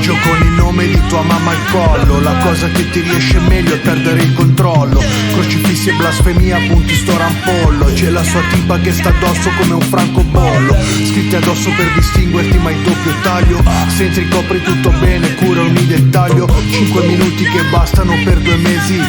tatuaggio con il nome di tua mamma al collo. La cosa che ti riesce meglio è perdere il controllo. Crocifissi e blasfemia, punti sto rampollo. C'è la sua tipa che sta addosso come un francobollo. Scritti addosso per distinguerti ma in doppio taglio. Se entri copri tutto bene, cura ogni dettaglio. 5 minuti che bastano per 2 mesi.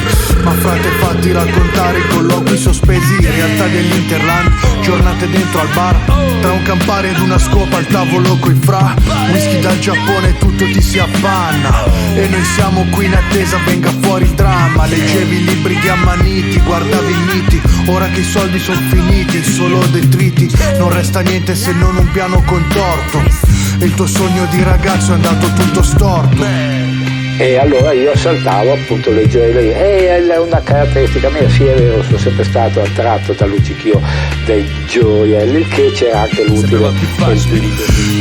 Ma frate fatti raccontare i colloqui sospesi. Realtà dell'Interland, giornate dentro al bar. Tra un campare ed una scopa al tavolo coi fra. Whisky dal Giappone, tutto ti si affanna. E noi siamo qui in attesa, venga fuori il dramma. Leggevi libri di ammaniti, guardavi i miti. Ora che i soldi sono finiti, solo detriti. Non resta niente se non un piano contorto. E il tuo sogno di ragazzo è andato tutto storto. E allora io assaltavo appunto le gioiellerie. È una caratteristica mia, sì è vero, sono sempre stato attratto dal luccichio dei gioielli, il che c'era anche l'utile.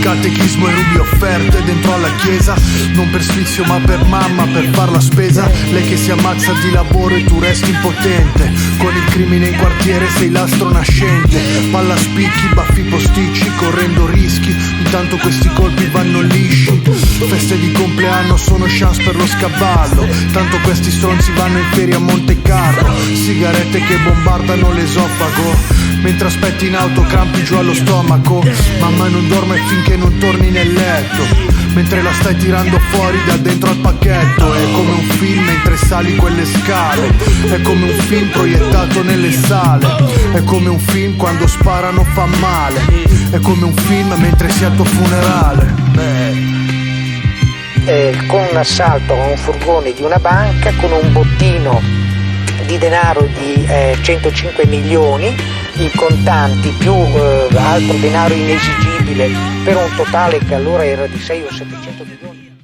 Catechismo e rubi offerte dentro alla chiesa. Non per sfizio ma per mamma, per far la spesa. Lei che si ammazza di lavoro e tu resti impotente. Con il crimine in quartiere sei l'astro nascente. Palla spicchi, baffi posticci, correndo rischi. Intanto questi colpi vanno lisci. Feste di compleanno sono chance per lo scavallo. Tanto questi stronzi vanno in ferie a Monte Carlo. Sigarette che bombardano l'esofago. Mentre aspetti in auto crampi giù allo stomaco. Mamma non dorme finché non torni nel letto. Mentre la stai tirando fuori da dentro al pacchetto. È come un film mentre sali quelle scale. È come un film proiettato nelle sale. È come un film quando sparano fa male. È come un film mentre sei al tuo funerale. Con un assalto con un furgone di una banca, con un bottino di denaro di 105 milioni in contanti più altro denaro inesigibile, per un totale che allora era di 600 o 700 milioni.